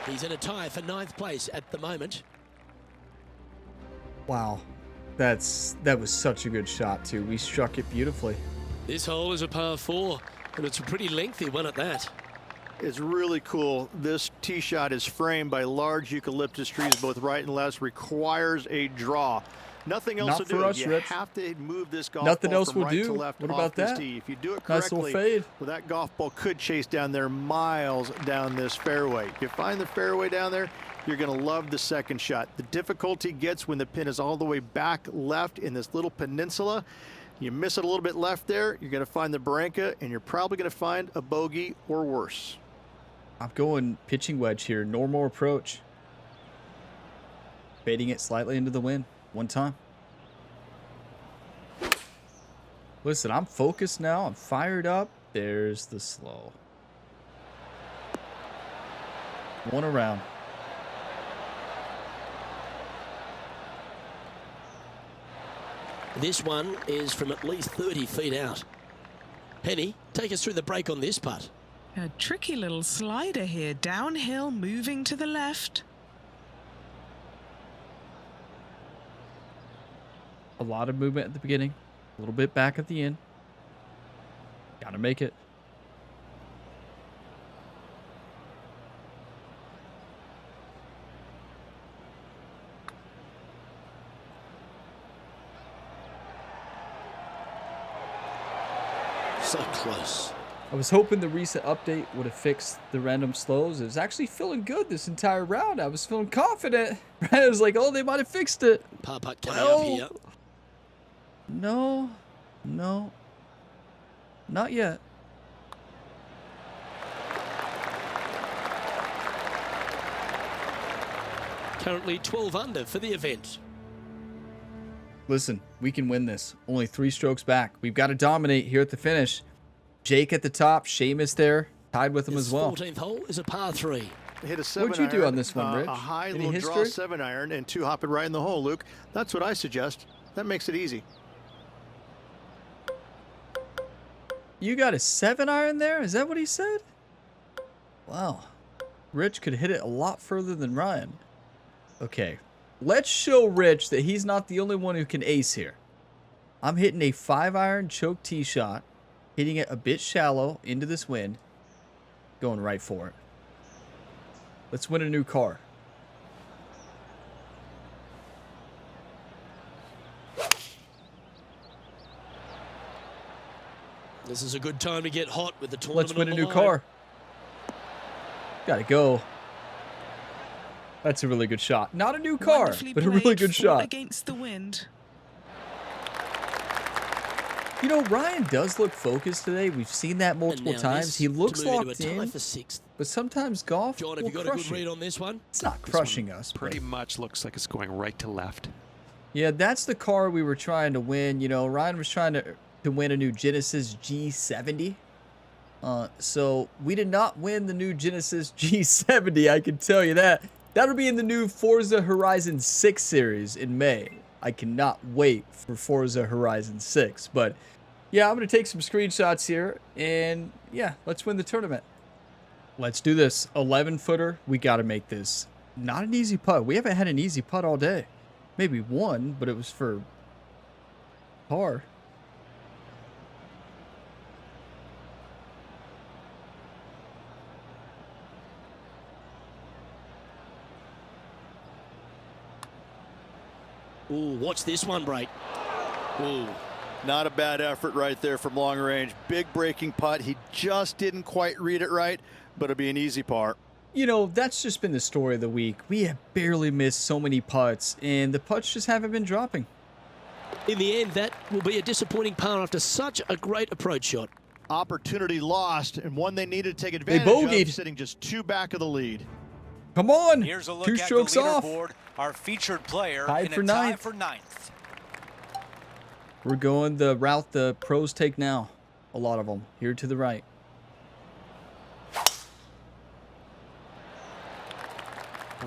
Speaker 6: He's in a tie for 9th place at the moment.
Speaker 1: Wow. That was such a good shot, too. We struck it beautifully.
Speaker 6: This hole is a par 4, and it's a pretty lengthy one at that.
Speaker 4: It's really cool. This tee shot is framed by large eucalyptus trees, both right and left. Requires a draw. Nothing else
Speaker 1: Not
Speaker 4: to
Speaker 1: for
Speaker 4: do.
Speaker 1: us,
Speaker 4: You
Speaker 1: Rich.
Speaker 4: have to move this golf
Speaker 1: Nothing
Speaker 4: ball
Speaker 1: else
Speaker 4: from
Speaker 1: will
Speaker 4: right
Speaker 1: do.
Speaker 4: to left
Speaker 1: What
Speaker 4: off
Speaker 1: about
Speaker 4: this
Speaker 1: that?
Speaker 4: tee. If you do it
Speaker 1: Nice little
Speaker 4: correctly,
Speaker 1: fade.
Speaker 4: well, that golf ball could chase down there miles down this fairway. You find the fairway down there, you're going to love the second shot. The difficulty gets when the pin is all the way back left in this little peninsula. You miss it a little bit left there, you're going to find the barranca, and you're probably going to find a bogey or worse.
Speaker 1: I'm going pitching wedge here. Normal approach. Fading it slightly into the wind. One time. Listen, I'm focused now. I'm fired up. There's the slow. One around.
Speaker 6: This one is from at least 30 feet out. Penny, take us through the break on this putt.
Speaker 5: A tricky little slider here, downhill, moving to the left.
Speaker 1: A lot of movement at the beginning. A little bit back at the end. Gotta make it.
Speaker 6: So close.
Speaker 1: I was hoping the recent update would have fixed the random slows. It was actually feeling good this entire round. I was feeling confident. I was like, oh, they might have fixed it.
Speaker 6: Par putt coming
Speaker 1: Well,
Speaker 6: up here.
Speaker 1: No. No. Not yet.
Speaker 6: Currently 12 under for the event.
Speaker 1: Listen, we can win this. Only 3 strokes back. We've got to dominate here at the finish. Jake at the top. Seamus there. Tied with him
Speaker 6: This
Speaker 1: as well.
Speaker 6: 14th hole is a par 3.
Speaker 4: Hit a 7
Speaker 1: What'd you do
Speaker 4: iron,
Speaker 1: on this one, Rich?
Speaker 4: A high
Speaker 1: Any
Speaker 4: little
Speaker 1: history?
Speaker 4: draw 7 iron and 2 hop it right in the hole, Luke. That's what I suggest. That makes it easy.
Speaker 1: You got a 7 iron there? Is that what he said? Wow. Rich could hit it a lot further than Ryan. Okay. Let's show Rich that he's not the only one who can ace here. I'm hitting a 5 iron choke tee shot. Hitting it a bit shallow into this wind. Going right for it. Let's win a new car.
Speaker 6: This is a good time to get hot with the tournament.
Speaker 1: Let's win a
Speaker 6: on the
Speaker 1: new
Speaker 6: line.
Speaker 1: car. Gotta go. That's a really good shot. Not a new car,
Speaker 5: Wonderfully
Speaker 1: but a really
Speaker 5: played,
Speaker 1: good
Speaker 5: fought
Speaker 1: shot.
Speaker 5: against the wind.
Speaker 1: You know, Ryan does look focused today. We've seen that multiple
Speaker 6: now
Speaker 1: times.
Speaker 6: this
Speaker 1: He looks
Speaker 6: to move into
Speaker 1: locked
Speaker 6: a tie
Speaker 1: in,
Speaker 6: for sixth.
Speaker 1: but sometimes golf
Speaker 6: John, have
Speaker 1: will
Speaker 6: you got a
Speaker 1: crush
Speaker 6: good read
Speaker 1: you.
Speaker 6: on this one?
Speaker 1: It's not
Speaker 3: This
Speaker 1: crushing
Speaker 3: one
Speaker 1: us,
Speaker 3: pretty
Speaker 1: but
Speaker 3: much looks like it's going right to left.
Speaker 1: yeah, that's the car we were trying to win. You know, Ryan was trying to win a new Genesis G70. So we did not win the new Genesis G70, I can tell you that. That'll be in the new Forza Horizon 6 series in May. I cannot wait for Forza Horizon 6. But yeah, I'm going to take some screenshots here. And yeah, let's win the tournament. Let's do this. 11-footer. We got to make this. Not an easy putt. We haven't had an easy putt all day. Maybe one, but it was for par.
Speaker 6: Ooh, watch this one break. Ooh.
Speaker 4: Not a bad effort right there from long range. Big breaking putt. He just didn't quite read it right, but it'll be an easy par.
Speaker 1: You know, that's just been the story of the week. We have barely missed so many putts, and the putts just haven't been dropping.
Speaker 6: In the end, that will be a disappointing par after such a great approach shot.
Speaker 4: Opportunity lost, and one they needed to take advantage
Speaker 1: bogeyed.
Speaker 4: of, sitting just 2 back of the lead.
Speaker 1: Come on!
Speaker 2: Here's a look
Speaker 1: 2
Speaker 2: at
Speaker 1: strokes
Speaker 2: the
Speaker 1: off.
Speaker 2: leaderboard. Our featured player
Speaker 1: Tied
Speaker 2: in
Speaker 1: for
Speaker 2: a tie
Speaker 1: ninth.
Speaker 2: for ninth.
Speaker 1: We're going the route the pros take now. A lot of them. Here to the right.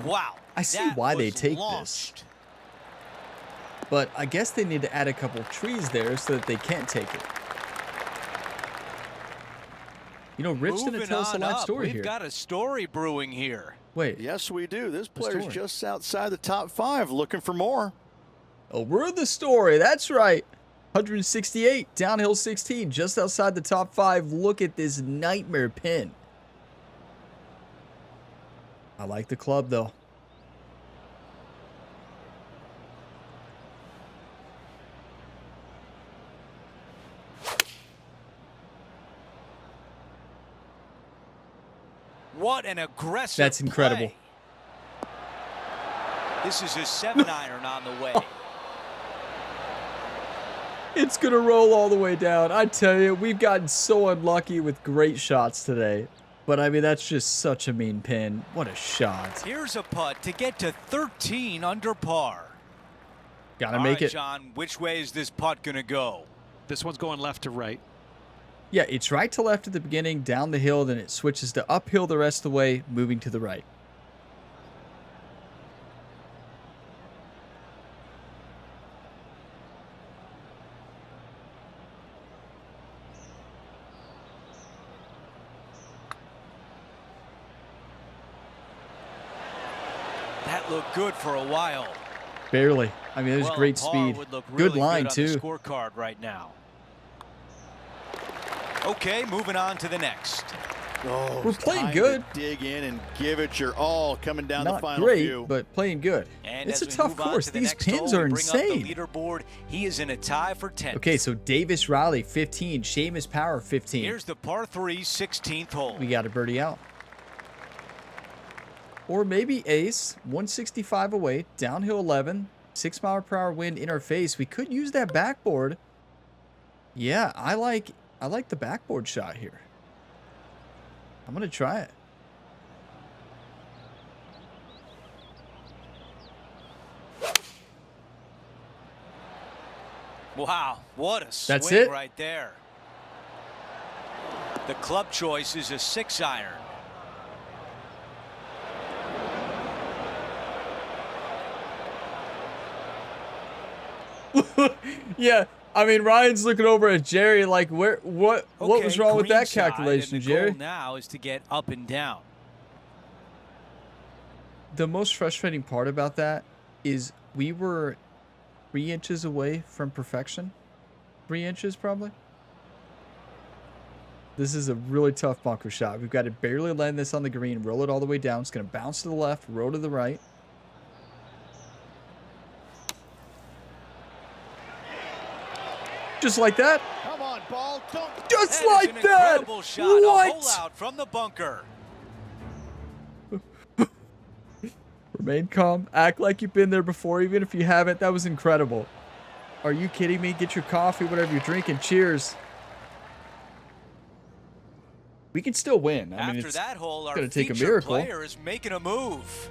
Speaker 2: Wow.
Speaker 1: I see
Speaker 2: that
Speaker 1: why they
Speaker 2: was
Speaker 1: take
Speaker 2: launched.
Speaker 1: this. But I guess they need to add a couple trees there so that they can't take it. You know, Rich didn't
Speaker 2: Moving
Speaker 1: tell us a
Speaker 2: on
Speaker 1: live
Speaker 2: up,
Speaker 1: story
Speaker 2: We've
Speaker 1: here.
Speaker 2: got a story brewing here.
Speaker 1: Wait.
Speaker 4: Yes, we do. This
Speaker 1: The
Speaker 4: player's
Speaker 1: story.
Speaker 4: just outside the top 5, looking for more.
Speaker 1: Oh, we're the story. That's right. 168, downhill 16, just outside the top 5. Look at this nightmare pin. I like the club, though.
Speaker 2: What an aggressive
Speaker 1: That's incredible.
Speaker 2: play. This is his 7-iron on the way.
Speaker 1: It's going to roll all the way down. I tell you, we've gotten so unlucky with great shots today. But, I mean, that's just such a mean pin. What a shot.
Speaker 2: Here's a putt to get to 13 under par.
Speaker 1: Got to
Speaker 2: All
Speaker 1: make
Speaker 2: right,
Speaker 1: it.
Speaker 2: John, which way is this putt going to go?
Speaker 3: This one's going left to right.
Speaker 1: Yeah, it's right to left at the beginning, down the hill, then it switches to uphill the rest of the way, moving to the right.
Speaker 2: That looked good for a while.
Speaker 1: Barely. I mean, it was
Speaker 2: Well,
Speaker 1: great
Speaker 2: par
Speaker 1: speed.
Speaker 2: would look
Speaker 1: Good
Speaker 2: really
Speaker 1: line,
Speaker 2: on
Speaker 1: too.
Speaker 2: the scorecard right now. Okay, moving on to the next.
Speaker 4: Oh,
Speaker 1: We're
Speaker 4: it's
Speaker 1: playing
Speaker 4: time
Speaker 1: good.
Speaker 4: to dig in and give it your all coming down the
Speaker 1: Not
Speaker 4: final
Speaker 1: great,
Speaker 4: few.
Speaker 1: but playing good.
Speaker 2: And
Speaker 1: It's a
Speaker 2: as we
Speaker 1: tough
Speaker 2: move on
Speaker 1: course.
Speaker 2: to the
Speaker 1: These
Speaker 2: next
Speaker 1: pins
Speaker 2: hole,
Speaker 1: are
Speaker 2: we bring up the
Speaker 1: insane.
Speaker 2: leaderboard. He is in a tie for 10th.
Speaker 1: Okay, so Davis Riley, 15. Seamus Power, 15.
Speaker 2: Here's the par 3, 16th hole.
Speaker 1: We got a birdie out. Or maybe ace, 165 away, downhill 11, 6-mile-per-hour wind in our face. We could use that backboard. Yeah, I like the backboard shot here. I'm going to try it.
Speaker 2: Wow, what a
Speaker 1: That's
Speaker 2: swing
Speaker 1: it?
Speaker 2: right there. The club choice is a 6-iron.
Speaker 1: Yeah, I mean, Ryan's looking over at Jerry like, what was
Speaker 2: Okay,
Speaker 1: wrong with
Speaker 2: green
Speaker 1: that
Speaker 2: side,
Speaker 1: calculation,
Speaker 2: and the
Speaker 1: Jerry?
Speaker 2: goal now is to get up and down.
Speaker 1: The most frustrating part about that is we were 3 inches away from perfection. 3 inches, probably. This is a really tough bunker shot. We've got to barely land this on the green, roll it all the way down. It's going to bounce to the left, roll to the right. Just like that.
Speaker 4: Come on,
Speaker 2: ball.
Speaker 1: Just
Speaker 2: That is
Speaker 1: like
Speaker 2: an
Speaker 1: that.
Speaker 2: incredible shot. A
Speaker 1: What?
Speaker 2: hole out from the bunker.
Speaker 1: Remain calm. Act like you've been there before, even if you haven't. That was incredible. Are you kidding me? Get your coffee, whatever you're drinking. Cheers. We can still win. I mean,
Speaker 2: After
Speaker 1: it's
Speaker 2: that hole, our
Speaker 1: gonna take a
Speaker 2: featured
Speaker 1: miracle.
Speaker 2: player is making a move.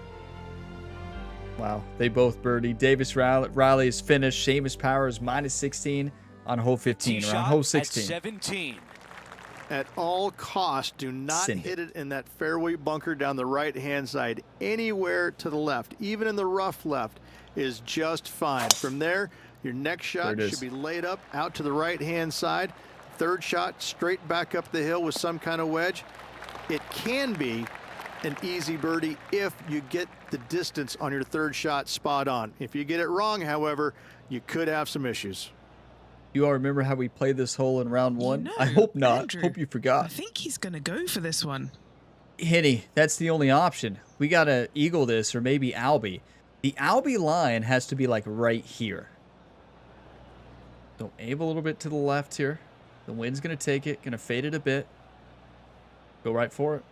Speaker 1: Wow, they both birdie. Davis Riley is finished. Seamus Power is -16 on hole 15, or on hole 16.
Speaker 2: At 17.
Speaker 4: At all costs, do not
Speaker 1: Send
Speaker 4: hit it in that fairway bunker down the right-hand side. Anywhere to the left, even in the rough left, is just fine. From there, your next shot should be laid up out to the right-hand side. Third shot, straight back up the hill with some kind of wedge. It can be an easy birdie if you get the distance on your third shot spot on. If you get it wrong, however, you could have some issues.
Speaker 1: You all remember how we played this hole in round one?
Speaker 5: No,
Speaker 1: I hope not.
Speaker 5: Andrew,
Speaker 1: Hope you forgot.
Speaker 5: I think he's going to go for this one.
Speaker 1: Henny, that's the only option. We got to eagle this, or maybe Albie. The Albie line has to be like right here. So aim a little bit to the left here. The wind's going to take it. Going to fade it a bit. Go right for it.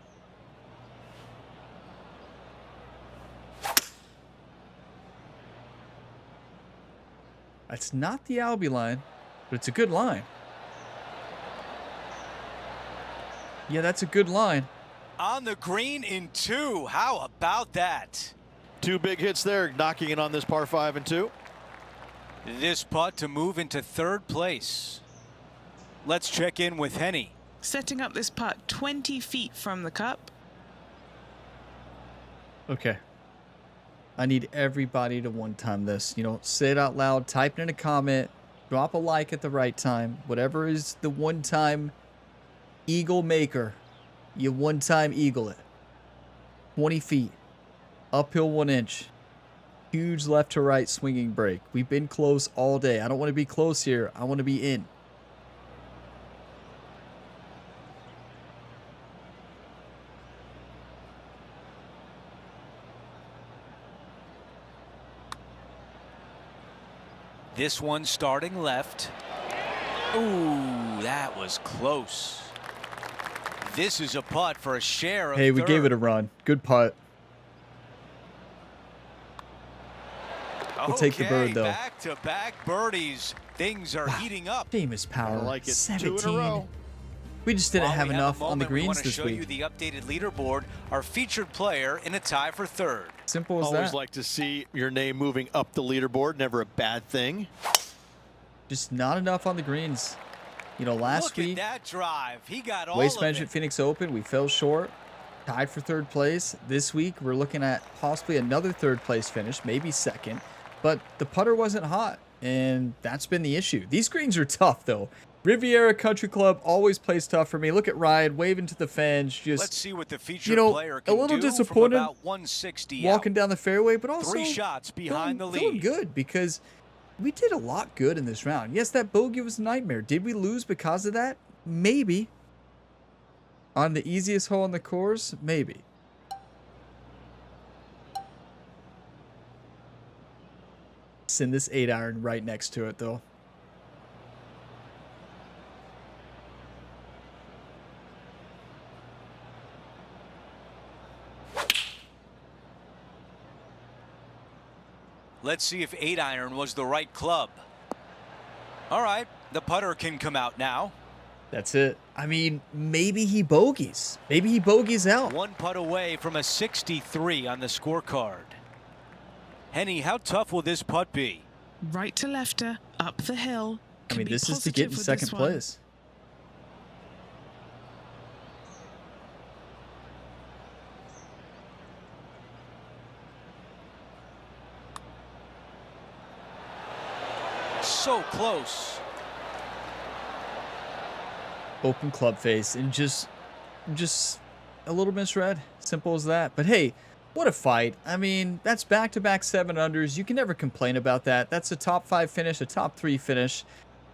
Speaker 1: That's not the Albie line, but it's a good line. Yeah, that's a good line.
Speaker 2: On the green in 2. How about that?
Speaker 4: Two big hits there, knocking it on this par 5 and 2.
Speaker 2: This putt to move into third place. Let's check in with Henny.
Speaker 5: Setting up this putt 20 feet from the cup.
Speaker 1: Okay. I need everybody to one-time this. You know, say it out loud, type it in a comment, drop a like at the right time. Whatever is the one-time eagle maker, you one-time eagle it. 20 feet. Uphill 1 inch. Huge left to right swinging break. We've been close all day. I don't want to be close here. I want to be in.
Speaker 2: This one starting left. Ooh, that was close. This is a putt for a share of
Speaker 1: Hey, we
Speaker 2: third.
Speaker 1: gave it a run. Good putt. We'll take the bird, though.
Speaker 2: Back-to-back birdies. Things are heating up.
Speaker 1: Famous power.
Speaker 4: I like it.
Speaker 1: 17.
Speaker 4: 2 in a row.
Speaker 1: We just didn't
Speaker 2: While
Speaker 1: have
Speaker 2: we
Speaker 1: enough
Speaker 2: a
Speaker 1: on the
Speaker 2: moment, we
Speaker 1: greens
Speaker 2: want to
Speaker 1: this
Speaker 2: show
Speaker 1: week.
Speaker 2: you the updated leaderboard. Our featured player in a tie for third.
Speaker 1: Simple as
Speaker 4: Always
Speaker 1: that.
Speaker 4: like to see your name moving up the leaderboard. Never a bad thing.
Speaker 1: Just not enough on the greens. You know, last
Speaker 2: Look
Speaker 1: week,
Speaker 2: at that drive. He got all
Speaker 1: Waste
Speaker 2: of
Speaker 1: Management
Speaker 2: it.
Speaker 1: Phoenix Open, we fell short. Tied for third place. This week, we're looking at possibly another third place finish, maybe second. But the putter wasn't hot, and that's been the issue. These greens are tough, though. Riviera Country Club always plays tough for me. Look at Ryan waving to the fans. Just,
Speaker 2: Let's see what the featured
Speaker 1: you know,
Speaker 2: player
Speaker 1: a
Speaker 2: can
Speaker 1: little
Speaker 2: do
Speaker 1: disappointed
Speaker 2: from about 160
Speaker 1: walking
Speaker 2: out.
Speaker 1: down the fairway, but also
Speaker 2: 3 shots behind the
Speaker 1: feeling
Speaker 2: lead.
Speaker 1: good because we did a lot good in this round. Yes, that bogey was a nightmare. Did we lose because of that? Maybe. On the easiest hole on the course? Maybe. Send this 8-iron right next to it, though.
Speaker 2: Let's see if 8-iron was the right club. All right, the putter can come out now.
Speaker 1: That's it. I mean, maybe he bogeys. Maybe he bogeys out.
Speaker 2: 1 putt away from a 63 on the scorecard. Henny, how tough will this putt be?
Speaker 5: Right to lefter, up the hill.
Speaker 1: I
Speaker 5: Can
Speaker 1: mean,
Speaker 5: be
Speaker 1: this is to get in
Speaker 5: positive with
Speaker 1: second
Speaker 5: this one.
Speaker 1: place.
Speaker 2: So close.
Speaker 1: Open club face and just a little misread. Simple as that. But hey, what a fight. I mean, that's back-to-back 7-unders. You can never complain about that. That's a top 5 finish, a top 3 finish.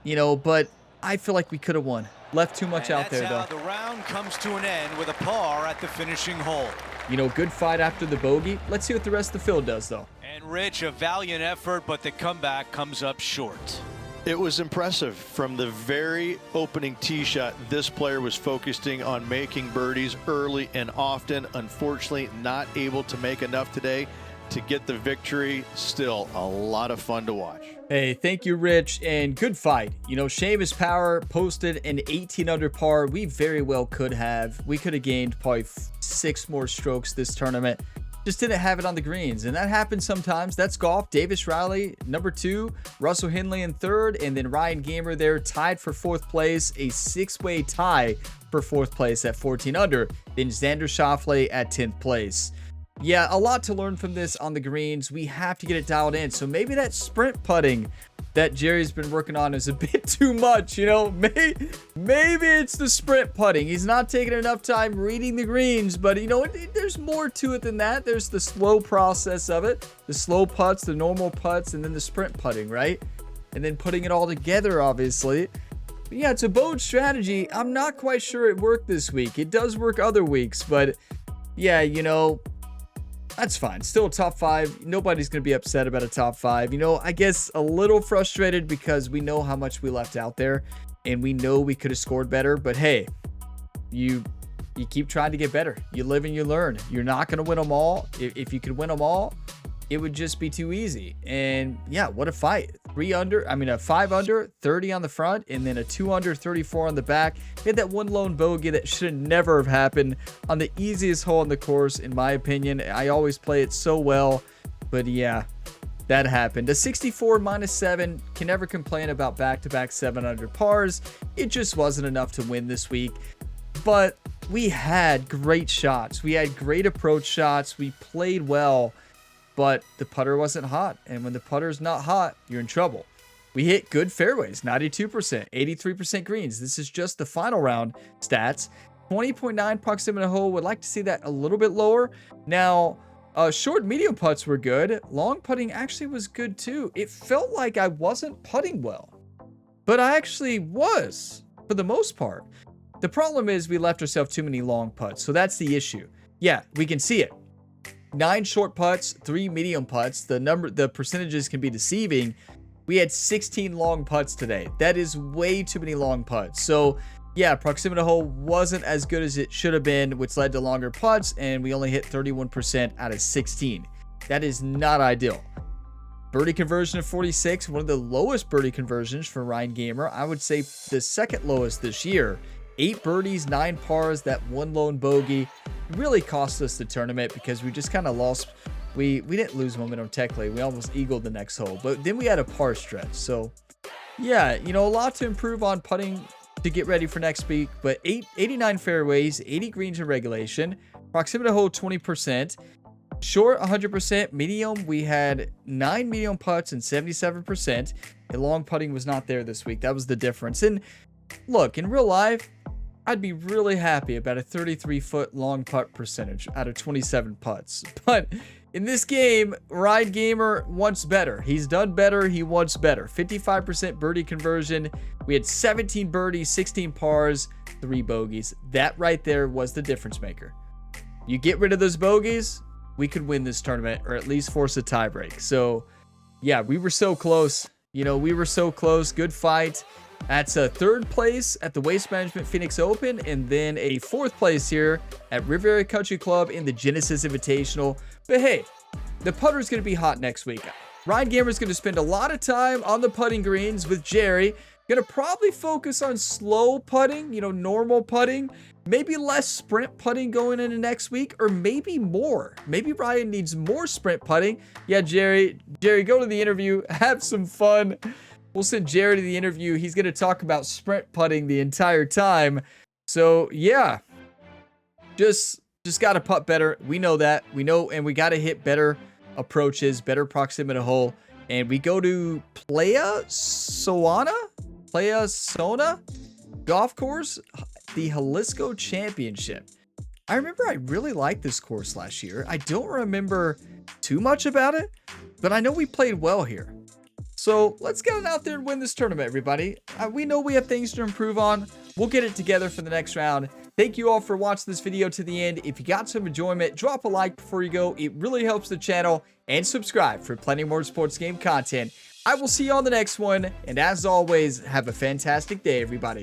Speaker 1: You know, but I feel like we could have won. Left too much out there,
Speaker 2: That's
Speaker 1: though.
Speaker 2: how the round comes to an end with a par at the finishing hole.
Speaker 1: You know, good fight after the bogey. Let's see what the rest of the field does, though.
Speaker 2: And Rich, a valiant effort, but the comeback comes up short.
Speaker 4: It was impressive. From the very opening tee shot, this player was focusing on making birdies early and often. Unfortunately, not able to make enough today to get the victory. Still a lot of fun to watch.
Speaker 1: Hey, thank you, Rich, and good fight. You know, Seamus Power posted an 18 under par. We very well could have. We could have gained probably 6 more strokes this tournament. Just didn't have it on the greens, and that happens sometimes. That's golf. Davis Riley, number 2, Russell Henley in 3rd, and then Ryan Gamer there tied for 4th place, a 6-way tie for 4th place at 14 under. Then Xander Schauffele at 10th place. Yeah, a lot to learn from this on the greens. We have to get it dialed in. So maybe that sprint putting that Jerry's been working on is a bit too much, you know. Maybe it's the sprint putting. He's not taking enough time reading the greens, but you know, there's more to it than that. There's the slow process of it, the slow putts, the normal putts, and then the sprint putting, right? And then putting it all together, obviously. But yeah, it's a bold strategy. I'm not quite sure it worked this week. It does work other weeks, but yeah, you know, that's fine. Still a top 5. Nobody's going to be upset about a top 5. You know, I guess a little frustrated because we know how much we left out there and we know we could have scored better. But hey, you keep trying to get better. You live and you learn. You're not going to win them all. If you could win them all, it would just be too easy. And yeah, what a fight. A 5 under, 30 on the front, and then a 2 under, 34 on the back. We had that one lone bogey that should never have happened on the easiest hole in the course, in my opinion. I always play it so well, but yeah, that happened. A 64 -7, can never complain about back-to-back 7 under pars. It just wasn't enough to win this week, but we had great shots. We had great approach shots. We played well. But the putter wasn't hot, and when the putter's not hot, you're in trouble. We hit good fairways, 92%, 83% greens. This is just the final round stats. 20.9 proximity hole. Would like to see that a little bit lower. Now, short medium putts were good. Long putting actually was good too. It felt like I wasn't putting well, but I actually was for the most part. The problem is we left ourselves too many long putts, so that's the issue. Yeah, we can see it. 9 short putts, 3 medium putts. The percentages can be deceiving. We had 16 long putts today. That is way too many long putts. So yeah, proximity hole wasn't as good as it should have been, which led to longer putts, and we only hit 31% out of 16. That is not ideal. Birdie conversion of 46, one of the lowest birdie conversions for Ryan Gamer. I would say the second lowest this year. 8 birdies, 9 pars, that one lone bogey really cost us the tournament because we just kind of lost. We didn't lose momentum technically. We almost eagled the next hole, but then we had a par stretch. So yeah, you know, a lot to improve on putting to get ready for next week, but 89 fairways, 80 greens in regulation, proximity hole 20%, short 100%, medium we had 9 medium putts and 77%, and long putting was not there this week. That was the difference. And look, in real life, I'd be really happy about a 33-foot long putt percentage out of 27 putts. But in this game, Ryan Gamer wants better. He's done better. He wants better. 55% birdie conversion. We had 17 birdies, 16 pars, 3 bogeys. That right there was the difference maker. You get rid of those bogeys, we could win this tournament or at least force a tiebreak. So yeah, we were so close. You know, we were so close. Good fight. That's a 3rd place at the Waste Management Phoenix Open, and then a 4th place here at Riviera Country Club in the Genesis Invitational. But hey, the putter's going to be hot next week. Ryan Gamer's going to spend a lot of time on the putting greens with Jerry. Going to probably focus on slow putting, you know, normal putting. Maybe less sprint putting going into next week, or maybe more. Maybe Ryan needs more sprint putting. Yeah, Jerry, go to the interview. Have some fun. We'll send Jerry to the interview. He's going to talk about sprint putting the entire time. So yeah, just got to putt better. We know that. We know, and we got to hit better approaches, better proximity hole. And we go to Playa Sona golf course, the Jalisco Championship. I remember I really liked this course last year. I don't remember too much about it, but I know we played well here. So let's get out there and win this tournament, everybody. We know we have things to improve on. We'll get it together for the next round. Thank you all for watching this video to the end. If you got some enjoyment, drop a like before you go. It really helps the channel. And subscribe for plenty more sports game content. I will see you on the next one. And as always, have a fantastic day, everybody.